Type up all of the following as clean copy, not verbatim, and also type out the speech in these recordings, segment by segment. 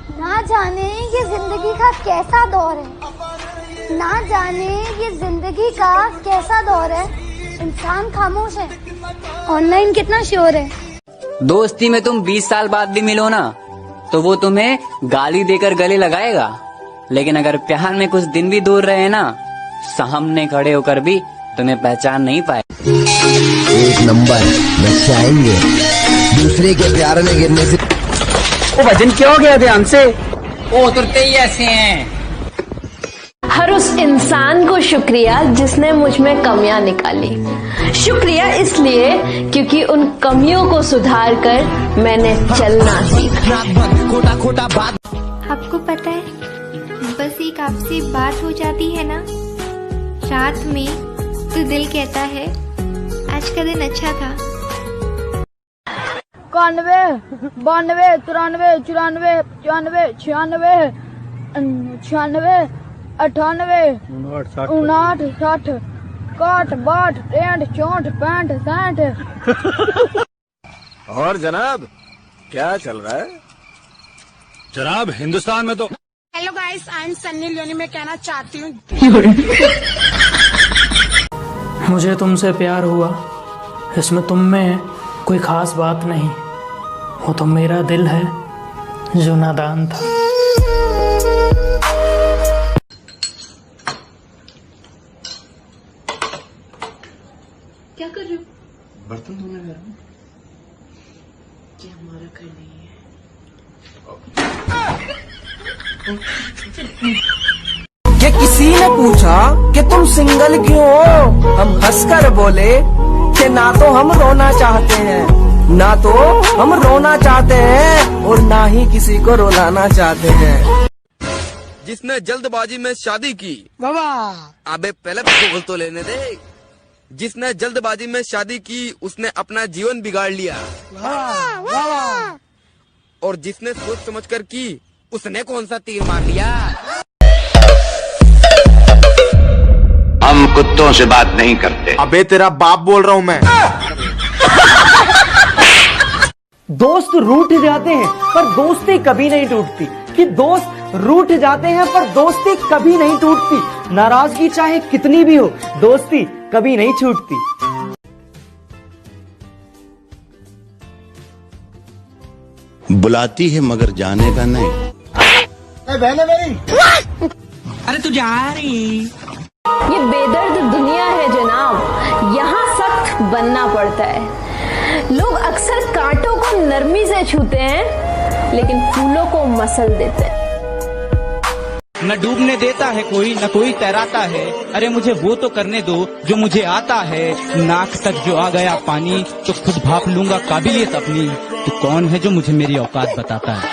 ना जाने ये जिंदगी का कैसा दौर है, ना जाने ये जिंदगी का कैसा दौर है। इंसान खामोश है, ऑनलाइन कितना श्योर है। दोस्ती में तुम 20 साल बाद भी मिलो ना तो वो तुम्हें गाली देकर गले लगाएगा, लेकिन अगर प्यार में कुछ दिन भी दूर रहे ना, सामने खड़े होकर भी तुम्हें पहचान नहीं पाए। एक नंबर बच्चे आएंगे दूसरे के प्यार में गिरने से। वो वजन क्या हो गया ध्यान से? वो उतरते ही ऐसे हैं। हर उस इंसान को शुक्रिया जिसने मुझ में कमियां निकाली। शुक्रिया इसलिए क्योंकि उन कमियों को सुधार कर मैंने चलना सीखा। आपको पता है, बस एक आपसे बात हो जाती है ना रात में, तो दिल कहता है आज का दिन अच्छा था। 91, 92, 93, 94, 95, 96, 96, 98, 59, 60, 61, 62, 63, 64, 65। और जनाब क्या चल रहा है? जनाब हिंदुस्तान में तो hello guys, I am Sunny Leone. मैं कहना चाहती हूँ मुझे तुमसे प्यार हुआ, इसमें तुम में कोई खास बात नहीं, वो तो मेरा दिल है जो नादान था। क्या कर रहे हो? बर्तन धोने जा रहा हूँ। ये हमारा घर नहीं है। कि किसी ने पूछा कि तुम सिंगल क्यों हो, हम हंसकर बोले कि ना तो हम रोना चाहते हैं, ना तो हम रोना चाहते हैं और ना ही किसी को रुलाना चाहते हैं। जिसने जल्दबाजी में शादी की, अबे पहले बोल तो लेने दे। जिसने जल्दबाजी में शादी की उसने अपना जीवन बिगाड़ लिया। और जिसने सोच समझकर की उसने कौन सा तीर मार लिया। हम कुत्तों से बात नहीं करते। अबे तेरा बाप बोल रहा हूँ मैं। दोस्त रूठ जाते हैं पर दोस्ती कभी नहीं टूटती, कि दोस्त रूठ जाते हैं पर दोस्ती कभी नहीं टूटती। नाराजगी चाहे कितनी भी हो, दोस्ती कभी नहीं छूटती। बुलाती है मगर जाने का नहीं। बहने मेरी अरे तू जा रही। ये बेदर्द दुनिया है जनाब, यहाँ सख्त बनना पड़ता है। लोग अक्सर कांटों को नरमी से छूते हैं लेकिन फूलों को मसल देते हैं। न डूबने देता है कोई, न कोई तैराता है। अरे मुझे वो तो करने दो जो मुझे आता है। नाक तक जो आ गया पानी तो खुद भाप लूंगा काबिलियत अपनी। तो कौन है जो मुझे मेरी औकात बताता है?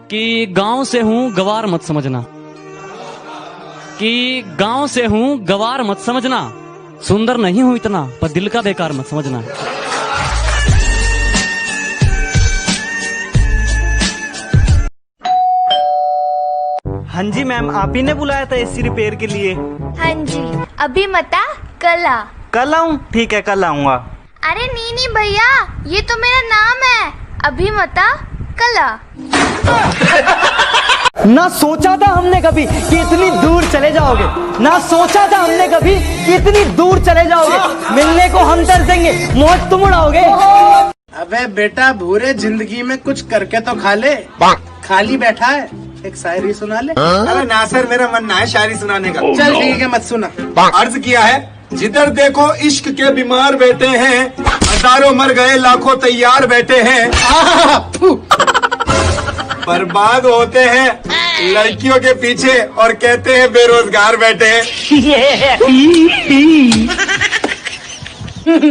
कि गांव से हूँ गवार मत समझना, कि गांव से हूँ गवार मत समझना। सुंदर नहीं हूँ इतना पर दिल का बेकार मत समझना। हाँ जी मैम, आप ही ने बुलाया था एसी रिपेयर के लिए? हाँ जी, अभी मता कल आ। कल आऊँ? ठीक है कल आऊँगा। अरे नी भैया, ये तो मेरा नाम है, अभी मता कल आ। ना सोचा था हमने कभी कि इतनी दूर चले जाओगे, ना सोचा था हमने कभी कि इतनी दूर चले जाओगे। मिलने को हम तरसेंगे, मौत तुम उड़ाओगे। अबे बेटा भूरे, जिंदगी में कुछ करके तो खा ले, खाली बैठा है, एक शायरी सुना ले। अरे नासिर, मेरा मन ना है शायरी सुनाने का। चल ठीक है, मत सुना। अर्ज किया है, जिधर देखो इश्क के बीमार बैठे हैं, हजारों मर गए लाखों तैयार बैठे हैं। बर्बाद होते हैं लड़कियों के पीछे और कहते हैं बेरोजगार बैठे हैं।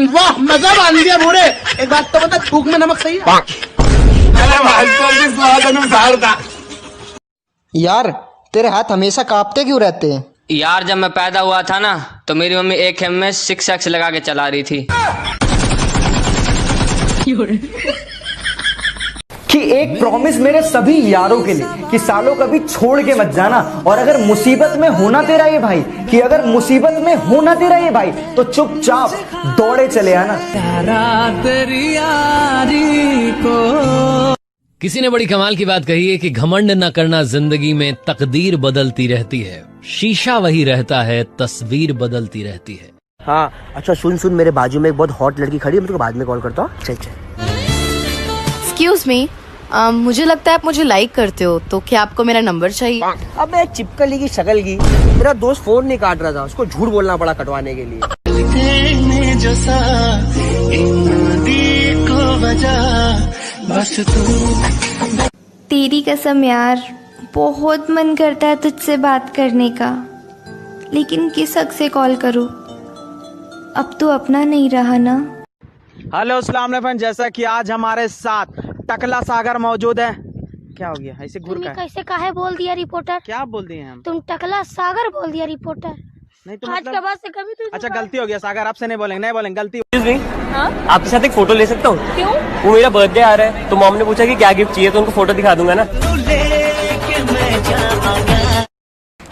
वाह, मजा बांध दिया भूरे। एक बात तो बता, थूक में नमक सही है? अरे मास्टर जी, स्वाद अनुसार था। यार तेरे हाथ हमेशा कांपते क्यों रहते हैं? यार जब मैं पैदा हुआ था ना तो मेरी मम्मी एक खेम में 6x लगा के चला रही थी। कि एक प्रॉमिस मेरे सभी यारों के लिए कि सालों कभी छोड़ के मत जाना। और अगर मुसीबत में होना तेरा ये भाई, कि अगर मुसीबत में होना तेरा ये भाई, तो चुपचाप दौड़े चले आना। तेरी यारी को किसी ने बड़ी कमाल की बात कही है कि घमंड न करना जिंदगी में तकदीर बदलती रहती है, शीशा वही रहता है, तस्वीर बदलती रहती है। हाँ अच्छा सुन मेरे बाजू में एक बहुत हॉट लड़की खड़ी है, मैं तुमको बाद में कॉल करता हूँ। चल। एक्सक्यूज मी, मुझे लगता है आप मुझे लाइक करते हो, तो क्या आपको मेरा नंबर चाहिए? अब मैं चिपकली की शक्ल की, मेरा दोस्त फोन नहीं काट रहा था, उसको झूठ बोलना पड़ा कटवाने के लिए। तेरी कसम यार, बहुत मन करता है तुझसे बात करने का, लेकिन किस हक से कॉल करूं? अब तो अपना नहीं रहा ना। हेलो अस्सलाम वालेकुम, जैसा कि आज हमारे साथ टकला सागर मौजूद है। क्या हो गया, ऐसे घूर का कैसे काहे बोल दिया रिपोर्टर? क्या बोल दिए हम? तुम टकला सागर बोल दिया रिपोर्टर। नहीं तो आज मतलब... के बाद से कभी तुझे अच्छा गलती हो गया सागर, आपसे नहीं बोलेंगे गलती। हाँ? आपके साथ एक फोटो ले सकता हूँ? क्यों? वो मेरा बर्थडे आ रहा है, तो मॉम ने पूछा कि क्या गिफ्ट चाहिए, तो उनको फोटो दिखा दूंगा ना।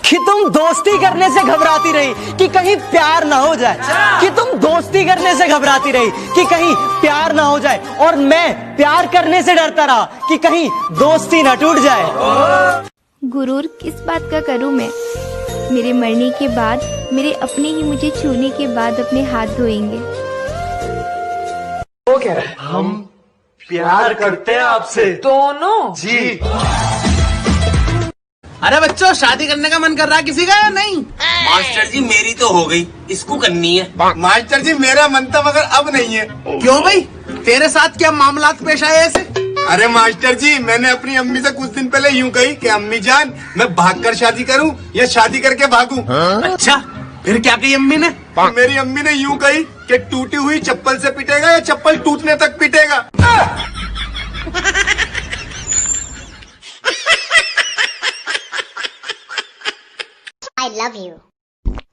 कि तुम दोस्ती करने से घबराती रही कि कहीं प्यार ना हो जाए, कि तुम दोस्ती करने से घबराती रही कि कहीं प्यार ना हो जाए, और मैं प्यार करने से डरता रहा कि कहीं दोस्ती ना टूट जाए। गुरूर किस बात का करूं मैं? मेरे मरने के बाद मेरे अपने ही मुझे छूने के बाद अपने हाथ धोएंगे। वो कह रहा है हम प्यार करते हैं आपसे दोनों जी। अरे बच्चों, शादी करने का मन कर रहा है किसी का या नहीं? मास्टर जी मेरी तो हो गई, इसको करनी है। मास्टर जी मेरा मन था मगर अब नहीं है। क्यों भाई, तेरे साथ क्या मामलात पेश आए ऐसे? अरे मास्टर जी, मैंने अपनी अम्मी से कुछ दिन पहले यूं कही कि अम्मी जान मैं भागकर शादी करूं या शादी करके भागूं। अच्छा, फिर क्या कही अम्मी ने? मेरी अम्मी ने यूं कही कि टूटी हुई चप्पल से पिटेगा या चप्पल टूटने तक पिटेगा। I love you.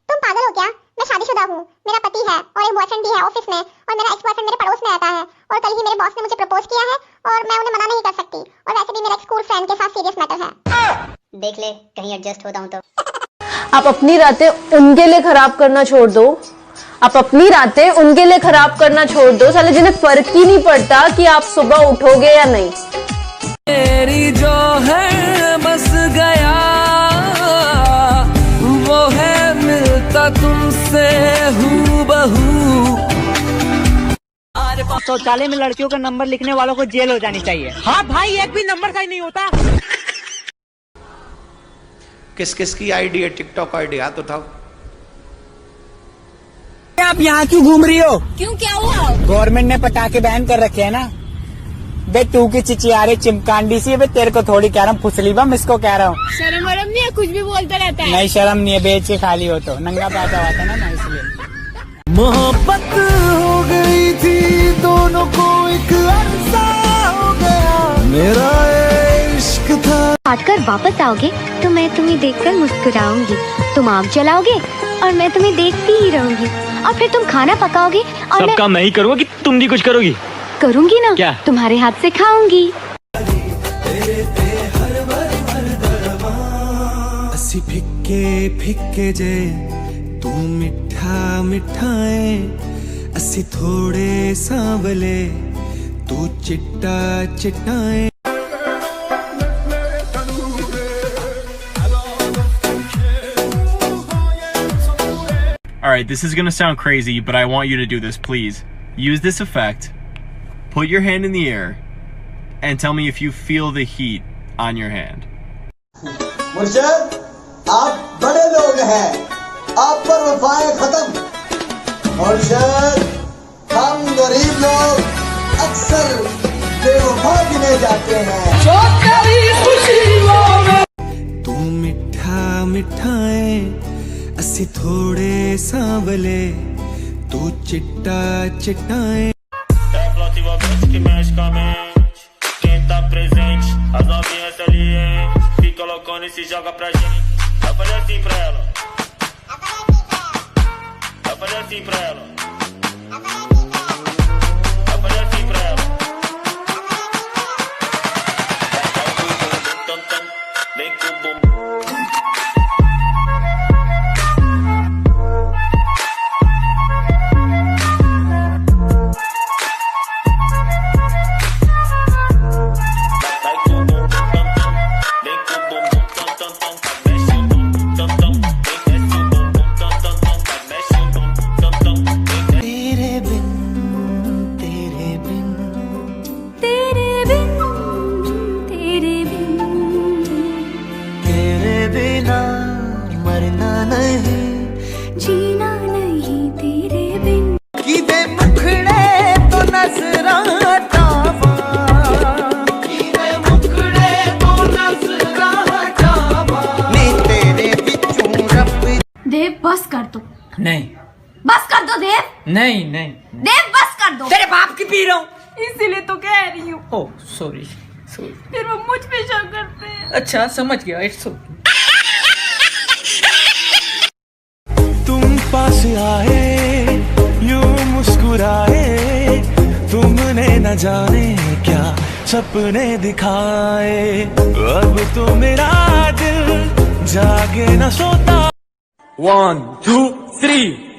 तुम पागल हो क्या? मैं शादीशुदा हूँ, मेरा पति है और एक बॉयफ्रेंड भी है ऑफिस में, और मेरा एक्स बॉयफ्रेंड मेरे पड़ोस में रहता है, और कल ही मेरे बॉस ने मुझे प्रपोज किया है और मैं उन्हें मना नहीं कर सकती, और वैसे भी मेरा एक स्कूल फ्रेंड के साथ सीरियस मैटर है। देख ले कहीं एडजस्ट होता हूँ तो। आप अपनी रातें उनके लिए खराब करना छोड़ दो, आप अपनी रातें उनके लिए खराब करना छोड़ दो, साले जिन्हें फर्क ही नहीं पड़ता कि आप सुबह उठोगे या नहीं। मेरी जो है बस गया वो है मिलता तुमसे हूबहू। शौचालय में लड़कियों का नंबर लिखने वालों को जेल हो जानी चाहिए। हाँ भाई, एक भी नंबर का ही नहीं होता। किस किस की आईडी है? टिकटॉक आईडी हाथ उठाओ। आप यहाँ क्यों घूम रही हो? क्यों, क्या हुआ? गवर्नमेंट ने पटाखे बैन कर रखे है ना। बे तू की चिचियारे चिमकांडी सी है, बे तेरे को थोड़ी कह रहा हूँ, फुसली बम इसको कह रहा हूँ। शर्म वरम नहीं है, कुछ भी बोलता रहता है। नहीं शर्म नहीं है, बेच के खाली हो तो नंगा पैदा हुआ था ना इसलिए। मोहब्बत हो गई थी दोनों को, एक अरसा हो गया मेरा इश्क था। काटकर वापस आओगे तो मैं तुम्हें देखकर मुस्कुराऊंगी, तुम आग जलाओगे और मैं तुम्हें देखती ही रहूंगी, और फिर तुम खाना पकाओगे और सब काम मैं ही करूँगा कि तुम भी कुछ करोगी? करूंगी ना, क्या? तुम्हारे हाथ से खाऊंगी। असी फिक्के फिक्के जे तू मिठा मिठाए, असी थोड़े सांवले तू चिट्टा चिट्टाए। Alright, this is gonna sound crazy, but I want you to do this, please. Use this effect, put your hand in the air, and tell me if you feel the heat on your hand. मुर्शद, आप बड़े लोग हैं, आप पर वफाएं खत्म। मुर्शद, हम गरीब लोग अक्सर बेवफा गिने जाते हैं। तू मिठा मिठाए, असी थोड़े सांवले तू चिट्टा चिट्टाए। Que mexe com a mente, quem tá presente, as novinhas salientes, fica loucona e se joga pra gente. Eu falei assim pra ela, eu falei assim pra ela, eu falei assim pra ela. Vem com o bumbum. दो। नहीं बस कर दो देव। नहीं नहीं देव बस कर दो। तेरे बाप की पी रहा हूँ। इसीलिए तो कह रही हूँ। Oh sorry sorry. फिर वो मुझ पे शक करते हैं। अच्छा समझ गया, इट्स ओके। तुम पास आए यूं मुस्कुराए, तुमने न जाने क्या सपने दिखाए, अब तो मेरा दिल जागे न सोता। 1 2 3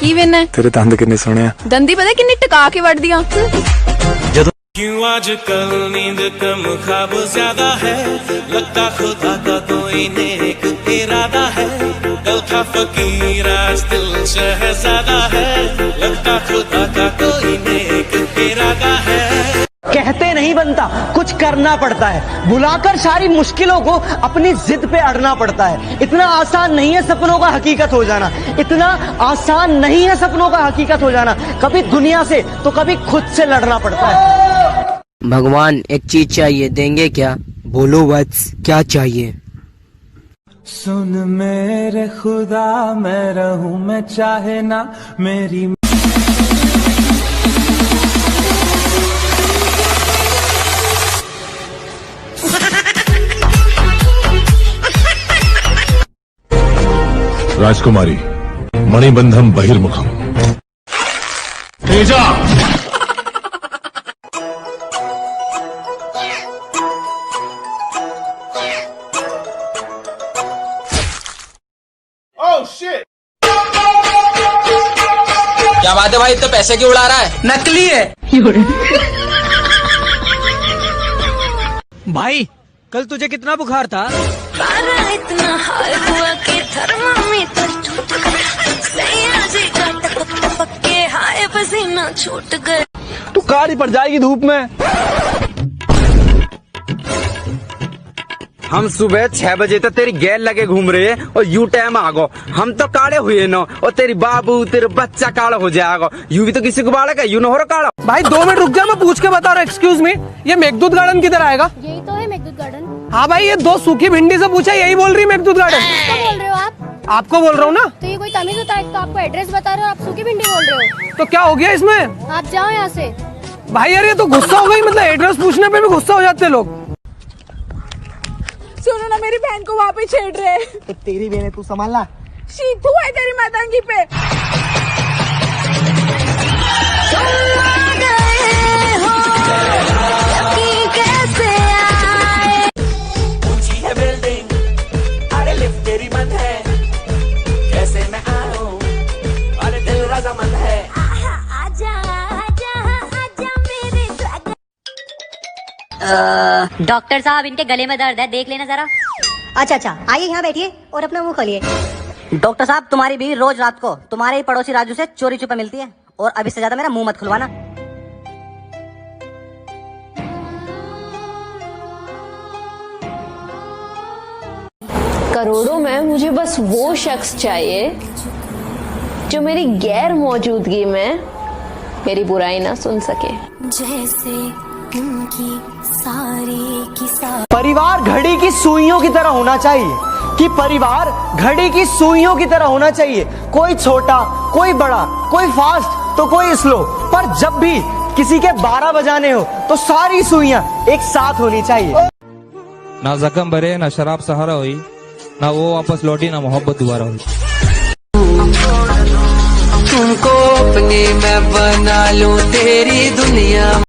की वेना तेरे दंद कितने सोने हैं। दंदी पता किन्नी टका के वड़ दिया। क्यों आजकल नींद कम ख्वाब ज्यादा है, लगता खुदा का कोई नेक इरादा है, कल था फकीर आज दिल शहजादा है, लगता खुदा का कोई नेक इरादा है। कहते नहीं बनता, कुछ करना पड़ता है। बुलाकर सारी मुश्किलों को अपनी जिद पे अड़ना पड़ता है। इतना आसान नहीं है सपनों का हकीकत हो जाना, इतना आसान नहीं है सपनों का हकीकत हो जाना। कभी दुनिया से तो कभी खुद से लड़ना पड़ता है। भगवान एक चीज चाहिए, देंगे क्या? बोलो वत्स, क्या चाहिए? सुन मेरे खुदा मैं रहूं मैं चाहे ना मेरी। राजकुमारी मणिबंधम बहिर्मुखम। तेजा क्या बात है भाई, इतने पैसे क्यों उड़ा रहा है? नकली है। भाई कल तुझे कितना बुखार था? इतना हाल हुआ कि थर्मामीटर टूट गया, सैयाजी का टपक के हाय पसीना छूट गया। तू काली पड़ जाएगी धूप में। हम सुबह 6 बजे तक तेरी गैल लगे घूम रहे हैं और यू टाइम आ गो। हम तो काले हुए न, और तेरी बाबू तेरा बच्चा काला हो जाएगा। यू भी तो किसी को बाड़ेगा, यू न हो रहा काला। भाई 2 मिनट रुक जा, मैं पूछ के बता रहा हूँ। एक्सक्यूज मी, ये मेघदूत गार्डन किधर आएगा? यही तो है मेघदूत गार्डन। हाँ भाई, ये 2 सूखी भिंडी से पूछा, यही बोल रही है मेघदूत गार्डन। क्या बोल रहे हो आप? आपको बोल रहा हूँ ना। तो ये कोई तमीज होता है? तो आपको एड्रेस बता रहे हो, आप सूखी भिंडी बोल रहे हो। तो क्या हो गया इसमें? आप जाओ यहाँ से। भाई यार ये तो गुस्सा हो गई, मतलब एड्रेस पूछने पे भी गुस्सा हो जाते हैं लोग। सुनो ना, मेरी बहन को वहाँ पे छेड़ रहे हैं। तो तेरी बहन है, तू संभालना। शीतू है तेरी मातांगी पे। कैसे आए? ऊंची है बिल्डिंग, अरे लिफ्ट तेरी बंद है, कैसे मैं आऊं? अरे दिल रजामंद है। आजा आजा आजा मेरे डॉक्टर साहब, इनके गले में दर्द है, देख लेना जरा। अच्छा, आइए यहाँ बैठिए और अपना मुंह खोलिए। डॉक्टर साहब, तुम्हारी बीवी रोज रात को तुम्हारे ही पड़ोसी राजू से चोरी छुपे मिलती है, और अभी से ज्यादा मेरा मुंह मत खुलवाना। करोड़ों में मुझे बस वो शख्स चाहिए जो मेरी गैर मौजूदगी में मेरी बुराई ना सुन सके। जैसे उनकी सारी की सारी। परिवार घड़ी की सुइयों की तरह होना चाहिए, कि परिवार घड़ी की सुइयों की तरह होना चाहिए। कोई छोटा, कोई बड़ा, कोई फास्ट तो कोई स्लो, पर जब भी किसी के 12 बजाने हो तो सारी सुइयां एक साथ होनी चाहिए। ना जख्म भरे, ना शराब सहारा हुई, ना वो वापस लौटी, ना मोहब्बत दोबारा हुई। तुमको अपनी मैं बना लूं तेरी दुनिया।